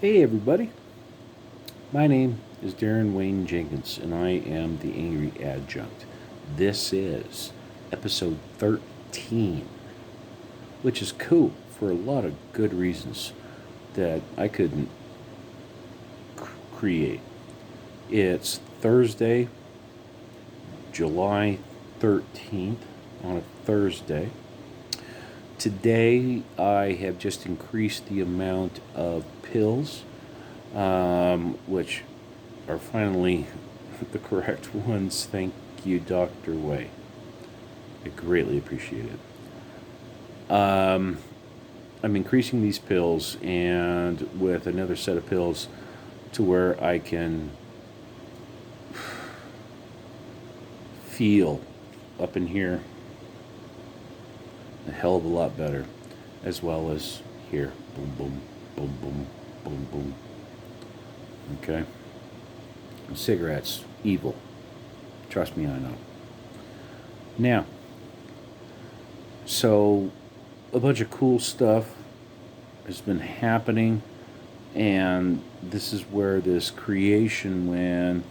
Hey everybody, my name is Darren Wayne Jenkins and I am the Angry Adjunct. This is episode 13, which is cool for a lot of good reasons that I couldn't create. It's Thursday, July 13th, on a Thursday. Today I have just increased the amount of pills, which are finally the correct ones. Thank you, Dr. Way. I greatly appreciate it. I'm increasing these pills and with another set of pills to where I can feel up in here a hell of a lot better, as well as here. Boom, boom, boom, boom, boom, boom. Okay? Cigarettes, evil. Trust me, I know. Now, so a bunch of cool stuff has been happening, and this is where this creation, when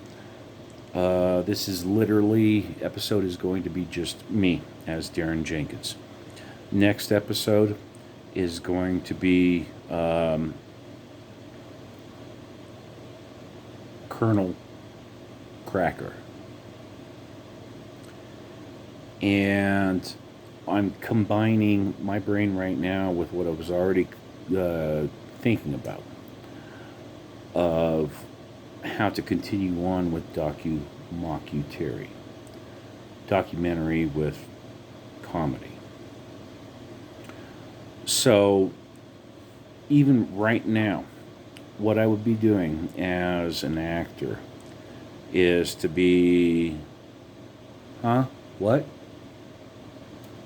this is literally, episode is going to be just me as Darren Jenkins. Next episode is going to be Colonel Cracker. And I'm combining my brain right now with what I was already thinking about of how to continue on with documentary with comedy. So, even right now, what I would be doing as an actor is to be. Huh? What?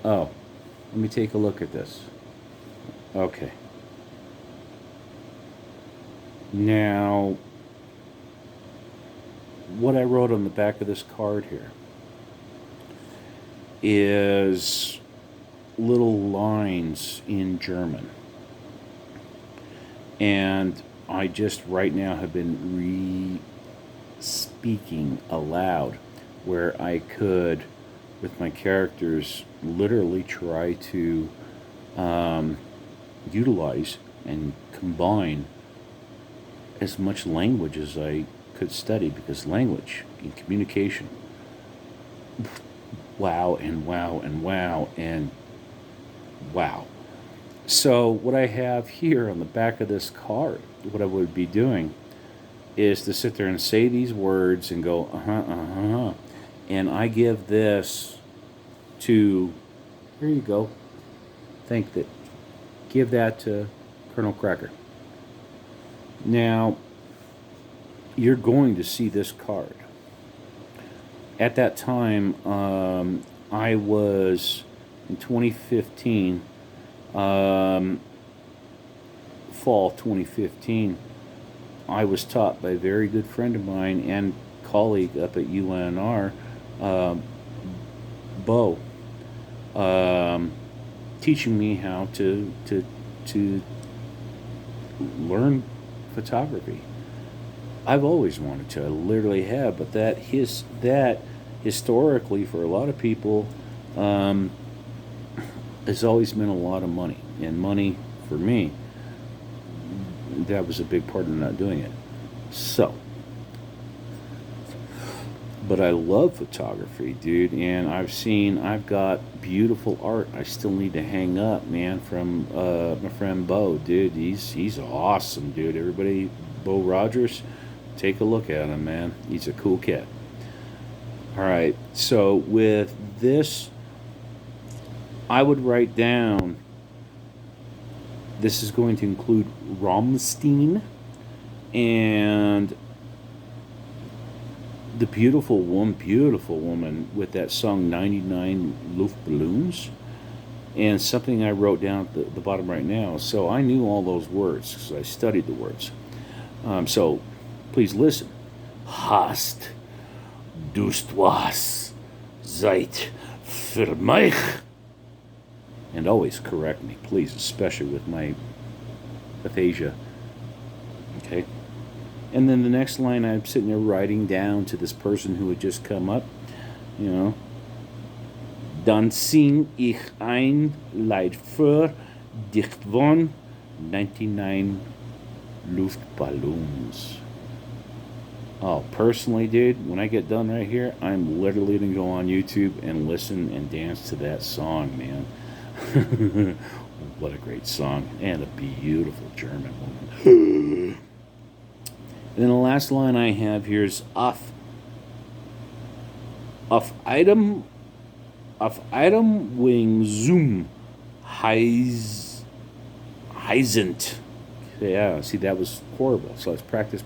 Oh, let me take a look at this. Okay. Now, what I wrote on the back of this card here is little lines in German. And I just right now have been speaking aloud where I could, with my characters, literally try to utilize and combine as much language as I could study, because language and communication, wow and wow and wow and wow. So what I have here on the back of this card, what I would be doing is to sit there and say these words and go, uh-huh. And I give this to, here you go. Give that to Colonel Cracker. Now, you're going to see this card. At that time, I was in 2015, fall 2015, I was taught by a very good friend of mine and colleague up at UNR, Bo, teaching me how to learn photography. I've always wanted to. I literally have, but that historically for a lot of people has always meant a lot of money, and money for me, that was a big part of not doing it. So, but I love photography, dude, and I've got beautiful art I still need to hang up, man, from my friend Bo, dude. He's awesome, dude. Everybody, Bo Rogers, take a look at him, man. He's a cool cat. All right, so with this, I would write down, this is going to include Rammstein and the beautiful woman with that song 99 Luftballons, and something I wrote down at the bottom right now. So I knew all those words because I studied the words. So please listen. Hast du was Zeit für mich? And always correct me, please, especially with my aphasia Okay. And then the next line, I'm sitting there writing down to this person who had just come up, you know. Dan zing ich ein Lied für dich von 99 Luftballons. Oh, personally, dude, when I get done right here, I'm literally going to go on YouTube and listen and dance to that song, man. What a great song. And a beautiful German woman. And then the last line I have here is auf item wing zoom heisent. Yeah, see, that was horrible. So let's practice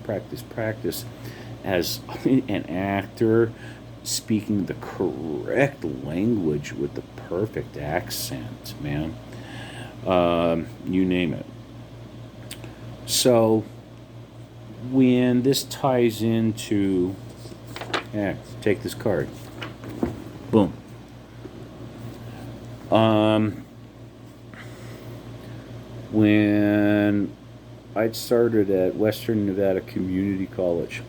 as an actor speaking the correct language with the perfect accent, man. You name it. So when this ties into, yeah, take this card. Boom. When I started at Western Nevada Community College,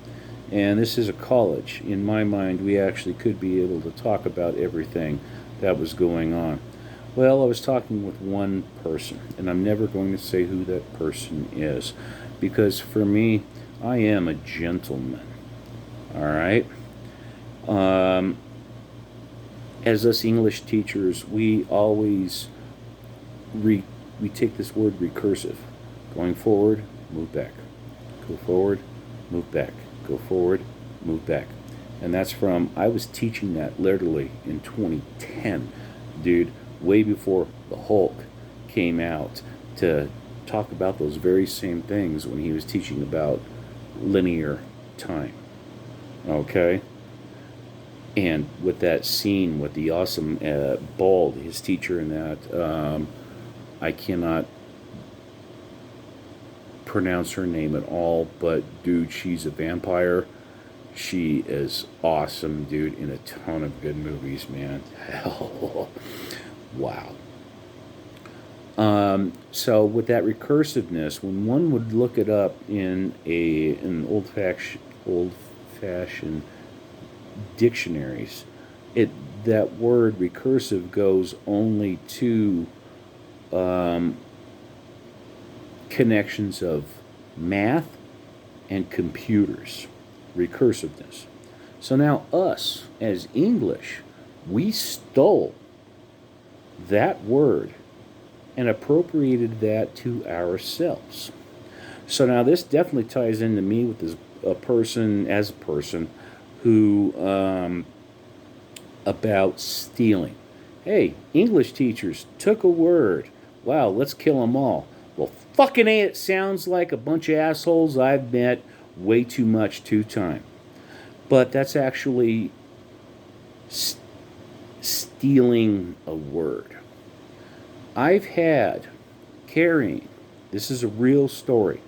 and this is a college, in my mind, we actually could be able to talk about everything that was going on. Well, I was talking with one person, and I'm never going to say who that person is, because for me, I am a gentleman. All right? As us English teachers, we always we take this word recursive. Going forward, move back. Go forward, move back. Go forward, move back. And that's from, I was teaching that literally in 2010, dude, way before the Hulk came out to talk about those very same things when he was teaching about linear time. Okay? And with that scene with the awesome Bald, his teacher in that, I cannot pronounce her name at all, but dude, she's a vampire. She is awesome, dude, in a ton of good movies, man. Hell, wow. So with that recursiveness, when one would look it up in an old fashioned dictionaries, that word recursive goes only to connections of math and computers, recursiveness. So now us as English, we stole that word and appropriated that to ourselves. So now this definitely ties into me with this a person who about stealing. Hey, English teachers took a word. Wow, let's kill them all. Well, fucking A, it sounds like a bunch of assholes I've met way too much two time. But that's actually stealing a word. I've had carrying, this is a real story,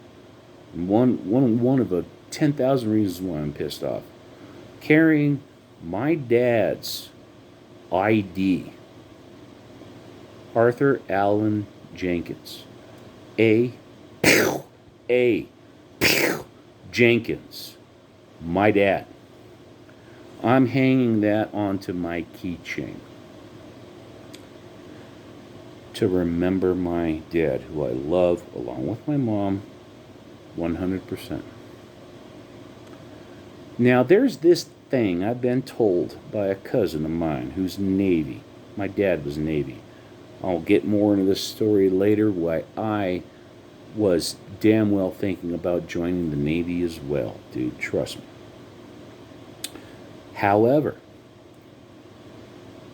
one of the 10,000 reasons why I'm pissed off, carrying my dad's ID, Arthur Allen Jenkins. A. Jenkins. My dad. I'm hanging that onto my keychain to remember my dad, who I love, along with my mom, 100%. Now, there's this thing I've been told by a cousin of mine who's Navy. My dad was Navy. I'll get more into this story later, why I was damn well thinking about joining the Navy as well, dude, trust me. However,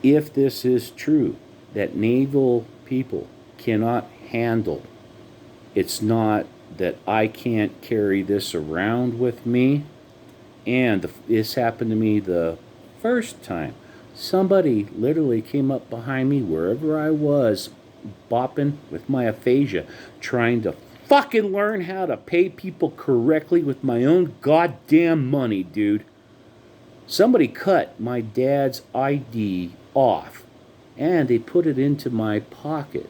if this is true, that naval people cannot handle, it's not that I can't carry this around with me, and this happened to me the first time. Somebody literally came up behind me wherever I was, bopping with my aphasia, trying to fucking learn how to pay people correctly with my own goddamn money, dude. Somebody cut my dad's ID off, and they put it into my pocket.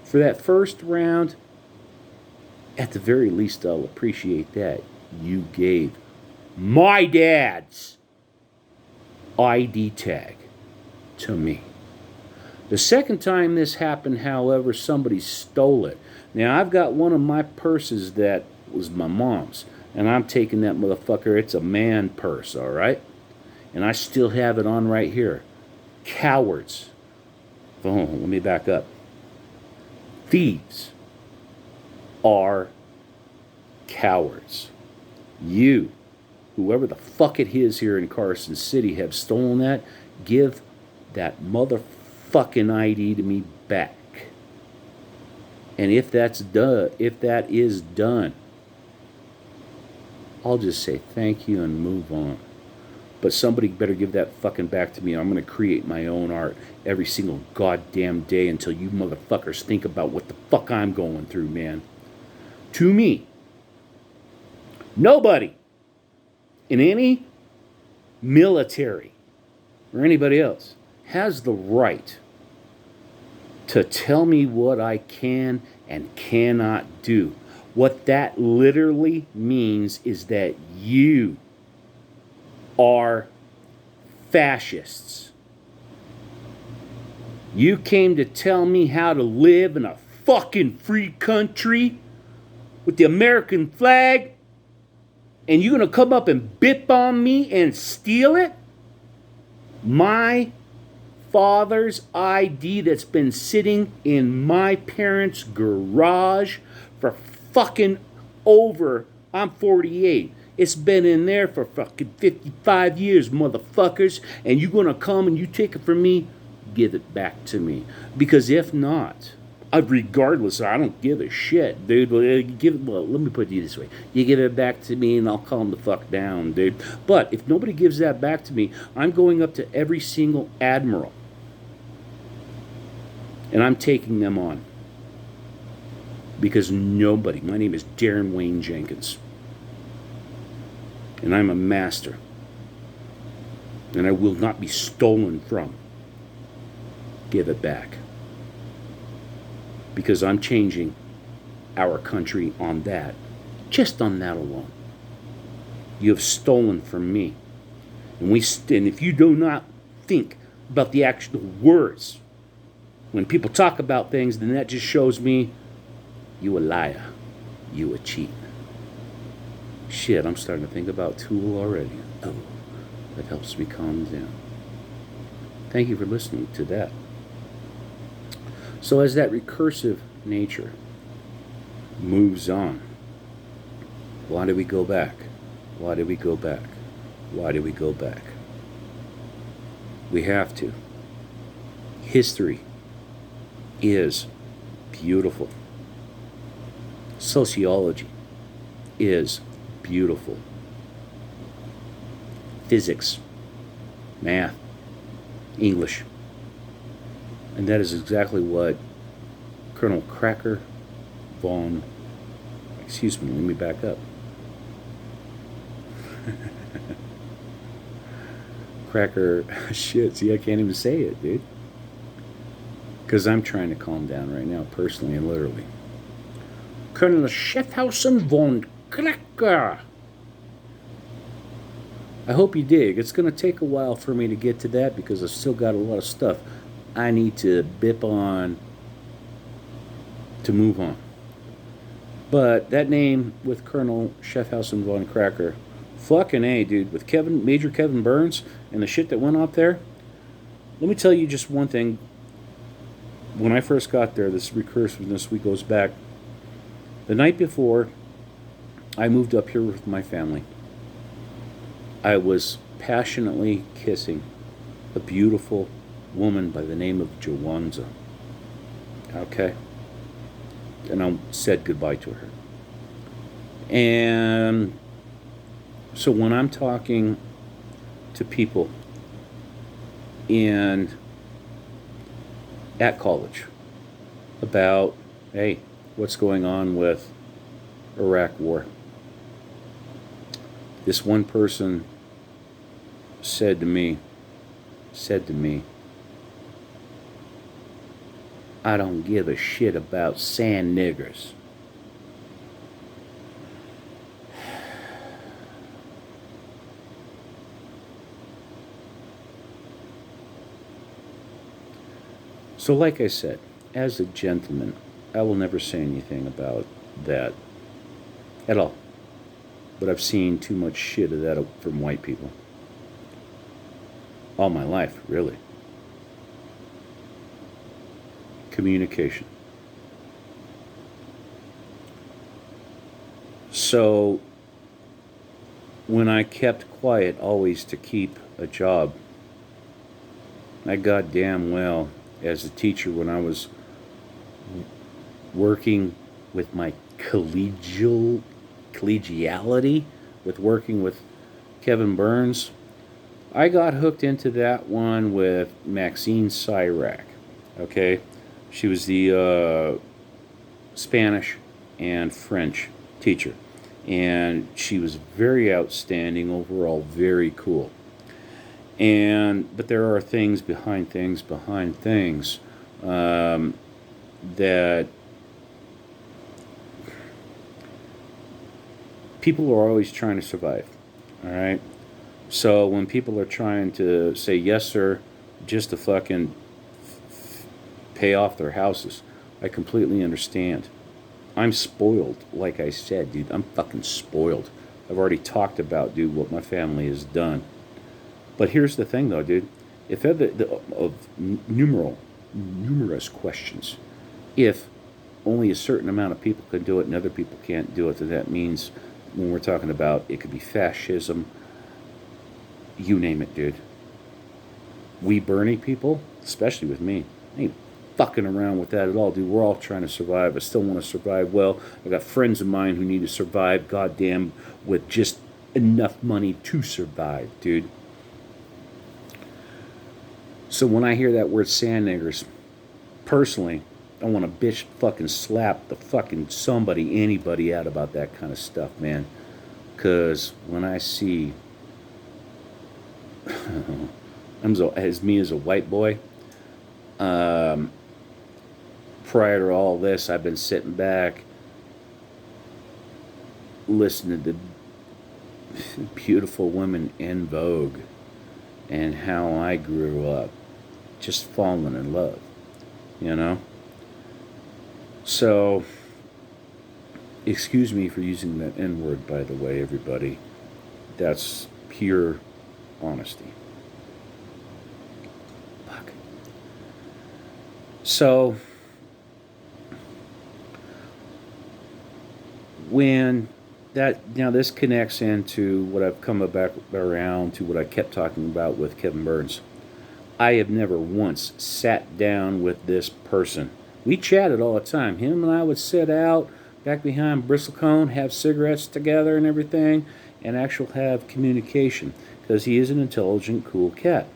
For that first round, At the very least, I'll appreciate that. You gave my dad's ID tag to me. The second time this happened, however, somebody stole it. Now, I've got one of my purses that was my mom's, and I'm taking that motherfucker. It's a man purse, all right? And I still have it on right here. Cowards. Oh, let me back up. Thieves are cowards. You, whoever the fuck it is here in Carson City, have stolen that, give that motherfucking ID to me back. And if that is done, I'll just say thank you and move on. But somebody better give that fucking back to me. I'm going to create my own art every single goddamn day until you motherfuckers think about what the fuck I'm going through, man. To me, nobody in any military or anybody else has the right to tell me what I can and cannot do. What that literally means is that you are fascists. You came to tell me how to live in a fucking free country with the American flag, and you're gonna come up and bip on me and steal it? My father's ID that's been sitting in my parents' garage for fucking over, I'm 48. It's been in there for fucking 55 years, motherfuckers. And you're gonna come and you take it from me? Give it back to me. Because if not, regardless, I don't give a shit, dude. Well, let me put it this way. You give it back to me and I'll calm the fuck down, dude. But if nobody gives that back to me, I'm going up to every single admiral. And I'm taking them on. Because nobody, my name is Darren Wayne Jenkins. And I'm a master. And I will not be stolen from. Give it back. Because I'm changing our country on that. Just on that alone. You have stolen from me. And if you do not think about the actual words, when people talk about things, then that just shows me you a liar. You a cheat. Shit, I'm starting to think about Tool already. Oh, that helps me calm down. Thank you for listening to that. So as that recursive nature moves on, why do we go back? Why do we go back? Why do we go back? We have to. History is beautiful. Sociology is beautiful. Physics, math, English. And that is exactly what Colonel Cracker von... Excuse me, let me back up. Cracker... Shit, see, I can't even say it, dude. Because I'm trying to calm down right now, personally and literally. Colonel Schaffhausen von Cracker. I hope you dig. It's going to take a while for me to get to that because I've still got a lot of stuff I need to bip on to move on. But that name with Colonel Schaffhausen von Cracker, fucking A, dude, with Major Kevin Burns and the shit that went up there, let me tell you just one thing. When I first got there, this recursiveness week goes back. The night before I moved up here with my family, I was passionately kissing a beautiful woman by the name of Jawanza. Okay? And I said goodbye to her. And so when I'm talking to people at college about, hey, what's going on with Iraq war, this one person said to me, I don't give a shit about sand niggers. So, like I said, as a gentleman, I will never say anything about that at all. But I've seen too much shit of that from white people. All my life, really. Communication. So, when I kept quiet always to keep a job, I goddamn well, as a teacher, when I was working with my collegiality, with working with Kevin Burns, I got hooked into that one with Maxine Cyrac. Okay, she was the Spanish and French teacher, and she was very outstanding overall, very cool. But there are things behind things that people are always trying to survive. All right. So when people are trying to say yes, sir, just to fucking pay off their houses, I completely understand. I'm spoiled, like I said, dude. I'm fucking spoiled. I've already talked about, dude, what my family has done. But here's the thing, though, dude. If of numerous questions, if only a certain amount of people can do it and other people can't do it, then that means when we're talking about it could be fascism, you name it, dude. We Bernie people, especially with me, I ain't fucking around with that at all, dude. We're all trying to survive. I still want to survive well. I got friends of mine who need to survive, goddamn, with just enough money to survive, dude. So when I hear that word sand niggers, personally, I want to bitch fucking slap the fucking anybody out about that kind of stuff, man. Because when I see, as me as a white boy, prior to all this, I've been sitting back, listening to beautiful women in vogue and how I grew up, just falling in love, you know? So, excuse me for using that N word, by the way, everybody. That's pure honesty. Fuck. So, when now this connects into what I've come back around to what I kept talking about with Kevin Burns. I have never once sat down with this person. We chatted all the time. Him and I would sit out back behind Bristlecone, have cigarettes together and everything, and actually have communication. Because he is an intelligent, cool cat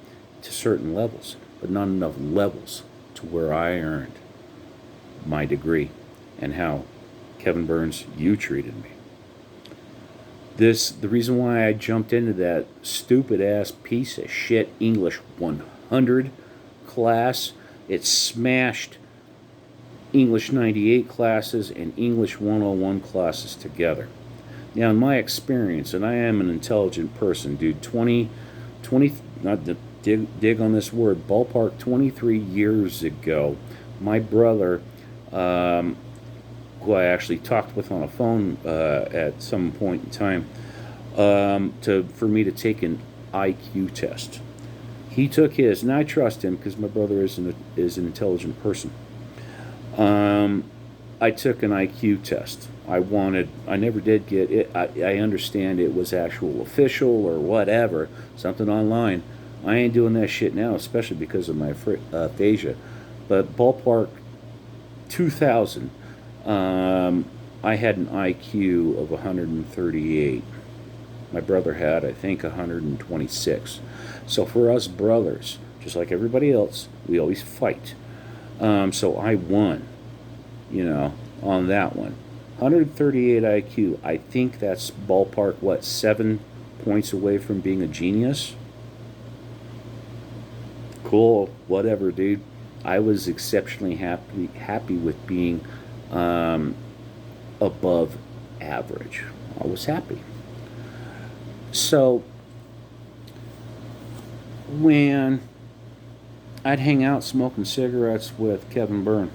to certain levels, but not enough levels to where I earned my degree and how, Kevin Burns, you treated me. The reason why I jumped into that stupid ass piece of shit English 100 class, it smashed English 98 classes and English 101 classes together. Now, in my experience, and I am an intelligent person, dude, 20, not to dig on this word, ballpark 23 years ago, my brother, who I actually talked with on a phone at some point in time, for me to take an IQ test. He took his, and I trust him because my brother is an intelligent person. I took an IQ test. I never did get it. I understand it was actual official or whatever, something online. I ain't doing that shit now, especially because of my aphasia. But ballpark 2000, I had an IQ of 138. My brother had, I think, 126. So for us brothers, just like everybody else, we always fight. So I won, on that one. 138 IQ. I think that's ballpark, 7 points away from being a genius? Cool, whatever, dude. I was exceptionally happy with being above average. I was happy. So, when I'd hang out smoking cigarettes with Kevin Byrne.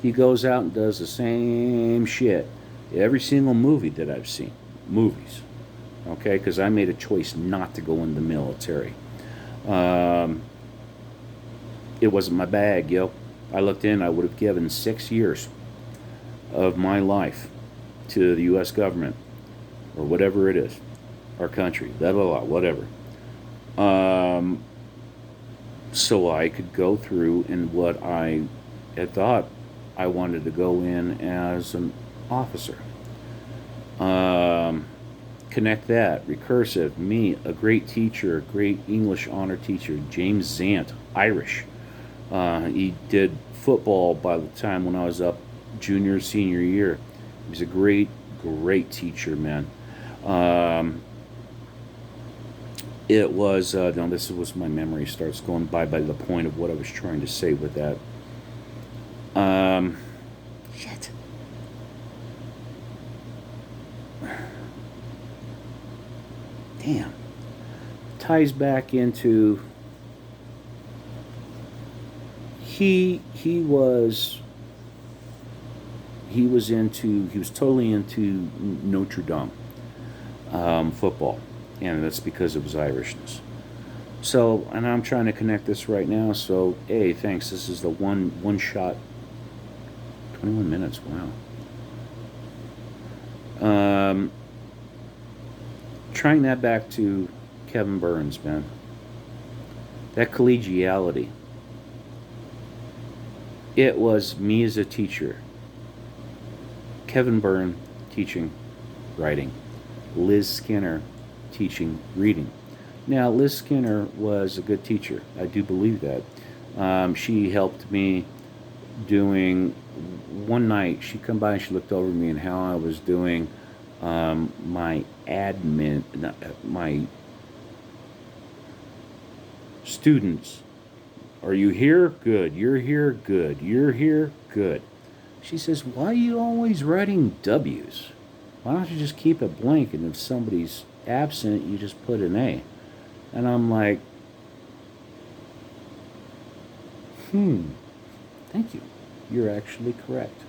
He goes out and does the same shit every single movie that I've seen. Movies. Okay? Because I made a choice not to go in the military. Um, it wasn't my bag, yo. I looked in, I would have given 6 years of my life to the U.S. government or whatever it is, our country, blah, blah, blah, whatever. Um, so I could go through in what I had thought I wanted to go in as an officer. Um, Connect that, recursive, me, a great teacher, a great English honor teacher, James Zant, Irish. He did football by the time when I was up junior, senior year. He was a great, great teacher, man. Um, it was, no, this was my memory starts going by the point of what I was trying to say with that. Shit. Damn. Ties back into he was totally into Notre Dame football, and that's because of his Irishness. So, and I'm trying to connect this right now. So, hey, thanks. This is the one shot. 21 minutes. Wow. Trying that back to Kevin Burns, man. That collegiality. It was me as a teacher, Kevin Byrne teaching writing, Liz Skinner teaching reading. Now, Liz Skinner was a good teacher. I do believe that. She helped me doing, one night she come by and she looked over me and how I was doing my admin, my students. Are you here? Good. You're here? Good. You're here? Good. She says, why are you always writing W's? Why don't you just keep it blank, and if somebody's absent, you just put an A? And I'm like, thank you. You're actually correct.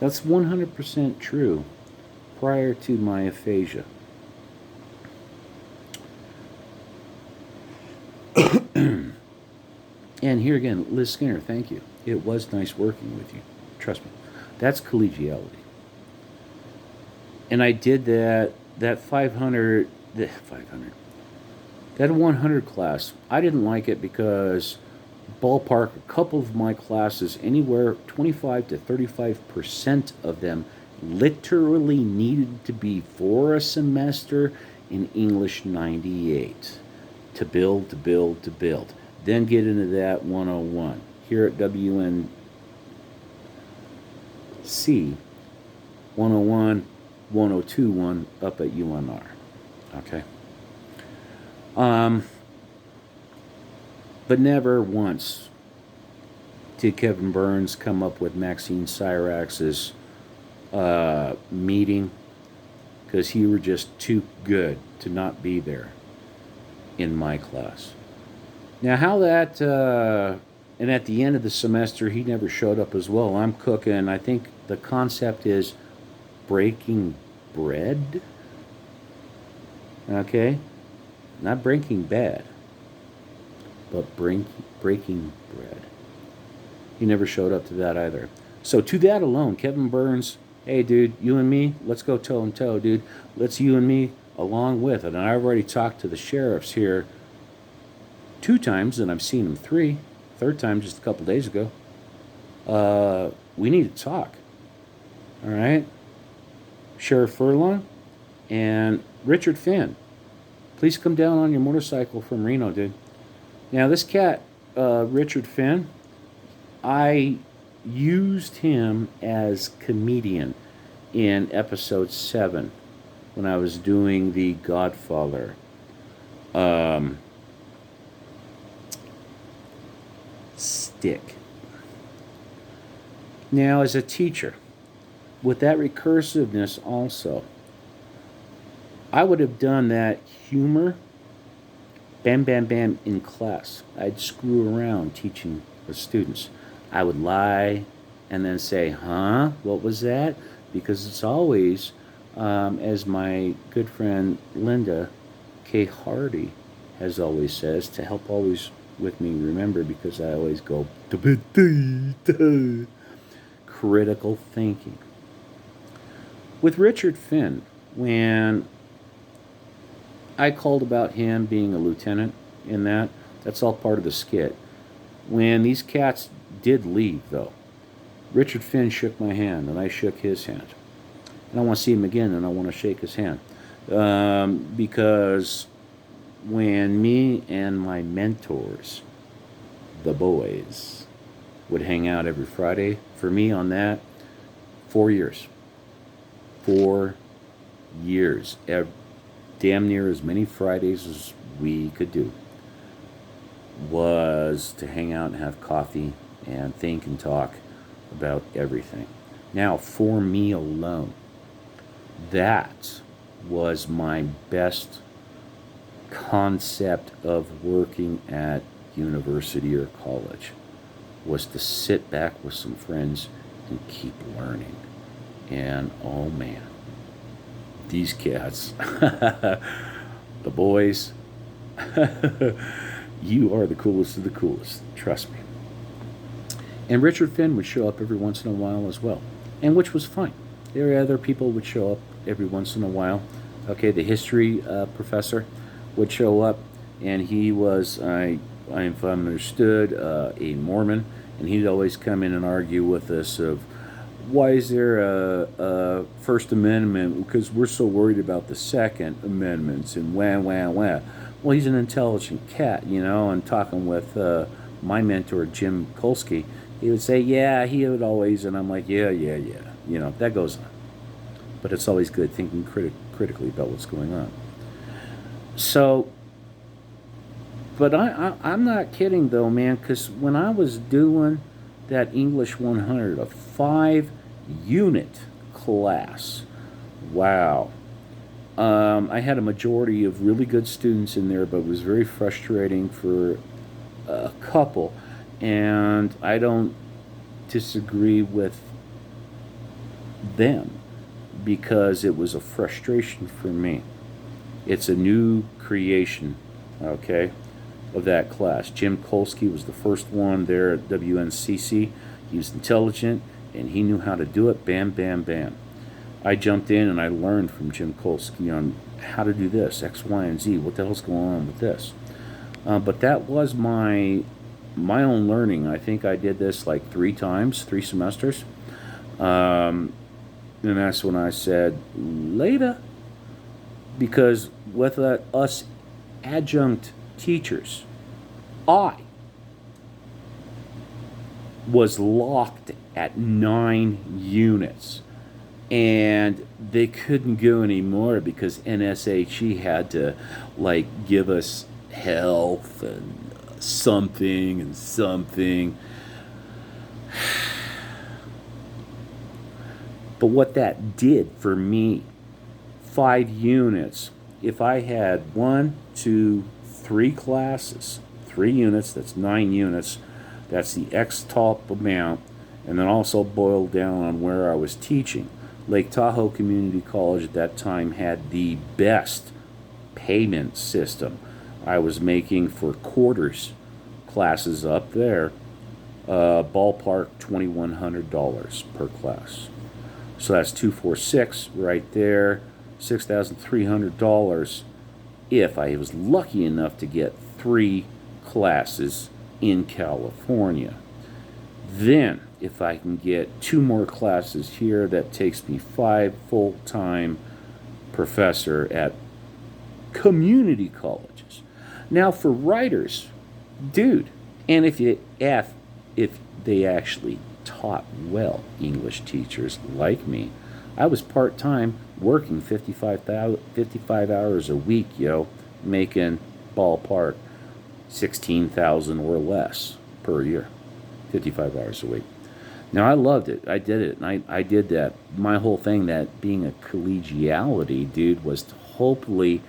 That's 100% true prior to my aphasia. And here again, Liz Skinner, thank you. It was nice working with you. Trust me. That's collegiality. And I did that 500, that 100 class. I didn't like it because ballpark, a couple of my classes, anywhere 25 to 35% of them literally needed to be for a semester in English 98 to build. Then get into that 101. Here at WNC, 101, 102 up at UNR. Okay? But never once did Kevin Burns come up with Maxine Cyrax's meeting, because he were just too good to not be there in my class. Now, how that, and at the end of the semester, he never showed up as well. I'm cooking. I think the concept is breaking bread. Okay? Not breaking bad, but breaking bread. He never showed up to that either. So, to that alone, Kevin Burns, hey, dude, you and me, let's go toe and toe, dude. Let's you and me along with it. And I've already talked to the sheriffs here 2 times, and I've seen them 3. Third time just a couple days ago. We need to talk. All right? Sheriff Furlong and Richard Finn, please come down on your motorcycle from Reno, dude. Now, this cat, Richard Finn, I used him as comedian in episode 7 when I was doing the Godfather. Stick. Now, as a teacher, with that recursiveness also, I would have done that humor Bam, bam, bam in class. I'd screw around teaching the students. I would lie and then say, huh? What was that? Because it's always, as my good friend Linda K. Hardy has always says, to help always with me remember, because I always go, critical thinking. With Richard Finn, when I called about him being a lieutenant in that, that's all part of the skit. When these cats did leave, though, Richard Finn shook my hand, and I shook his hand. And I want to see him again, and I want to shake his hand. Because when me and my mentors, the boys, would hang out every Friday, for me on that, 4 years. 4 years. Damn near as many Fridays as we could do was to hang out and have coffee and think and talk about everything. Now, for me alone, that was my best concept of working at university or college, was to sit back with some friends and keep learning. And oh man, these cats, the boys, you are the coolest of the coolest, trust me. And Richard Finn would show up every once in a while as well, and which was fine. There were other people would show up every once in a while. Okay, the history professor would show up, and he was, if I understood, a Mormon, and he'd always come in and argue with us of, why is there a First Amendment? Because we're so worried about the Second Amendments and wah, wah, wah. Well, he's an intelligent cat, and talking with my mentor, Jim Kolsky, he would say, yeah, he would always, and I'm like, yeah, that goes on. But it's always good thinking critically about what's going on. So, but I'm not kidding though, man, because when I was doing that English 100, a 5-unit class, wow. I had a majority of really good students in there, but it was very frustrating for a couple, and I don't disagree with them because it was a frustration for me. It's a new creation, okay, of that class. Jim Kolsky was the first one there at WNCC. He was intelligent, and he knew how to do it. Bam, bam, bam. I jumped in and I learned from Jim Kolsky on how to do this, X, Y, and Z. What the hell's going on with this? But that was my own learning. I think I did this like 3 times, 3 semesters. And that's when I said, later. Because with us adjunct teachers, I was locked at 9 units. And they couldn't go anymore because NSHE had to give us health and something and something. But what that did for me, 5 units, if I had 1, 2, 3 classes, 3 units, that's 9 units, that's the X top amount, and then also boiled down on where I was teaching. Lake Tahoe Community College at that time had the best payment system. I was making for quarters classes up there, ballpark $2,100 per class. So that's 246 right there, $6,300 if I was lucky enough to get 3 classes in California. Then, if I can get 2 more classes here, that takes me 5 full-time professor at community colleges. Now, for writers, dude, and if they actually taught well, English teachers like me, I was part-time working 55 hours a week, making ballpark 16,000 or less per year, 55 hours a week. Now, I loved it. I did it. And I did that. My whole thing, that being a collegiality, dude, was to hopefully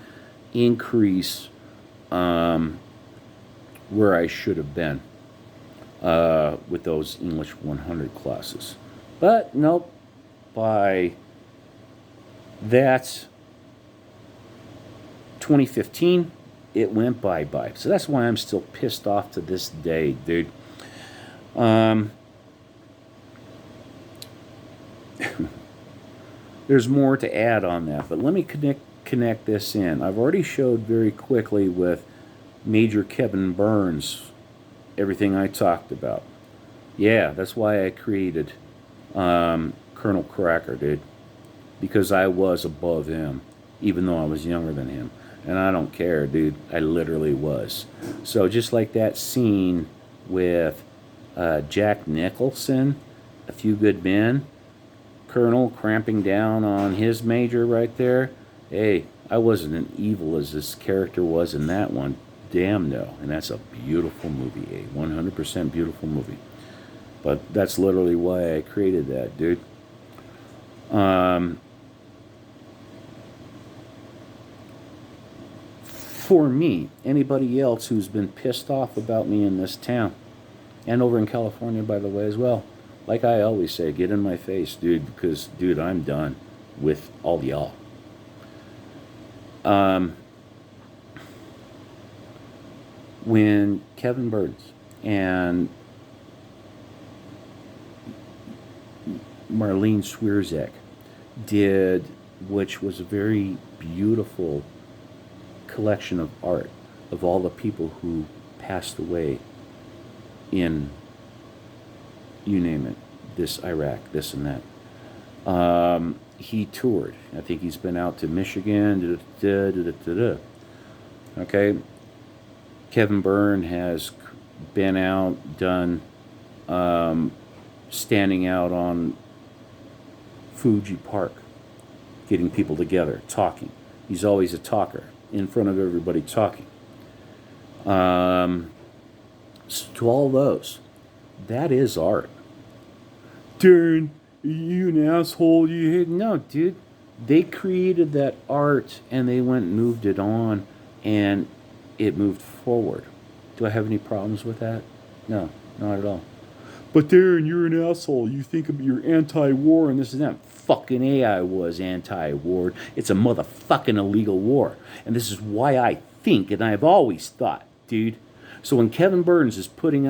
increase where I should have been with those English 100 classes. But nope, by that 2015, it went bye-bye. So that's why I'm still pissed off to this day, dude. There's more to add on that, but let me connect this in. I've already showed very quickly with Major Kevin Burns everything I talked about. Yeah, that's why I created Colonel Cracker, dude, because I was above him, even though I was younger than him. And I don't care, dude. I literally was. So just like that scene with Jack Nicholson, A Few Good Men, Colonel cramping down on his major right there. Hey, I wasn't as evil as this character was in that one. Damn no. And that's a beautiful movie, a 100% beautiful movie. But that's literally why I created that, dude. For me, anybody else who's been pissed off about me in this town, and over in California, by the way, as well, like I always say, get in my face, dude, because, dude, I'm done with all y'all. When Kevin Burns and Marlene Swierzek did, which was a very beautiful collection of art of all the people who passed away in, you name it, this Iraq, this and that. He toured. I think he's been out to Michigan. Okay. Kevin Byrne has been out, done standing out on Fuji Park, getting people together, talking. He's always a talker, in front of everybody talking. So to all those, that is art. Darren, you an asshole, you hate. No, dude. They created that art and they went and moved it on and it moved forward. Do I have any problems with that? No, not at all. But Darren, you're an asshole. You think you're anti-war and this and that. Fucking A, I was anti-war. It's a motherfucking illegal war. And this is why I think, and I've always thought, dude. So when Kevin Burns is putting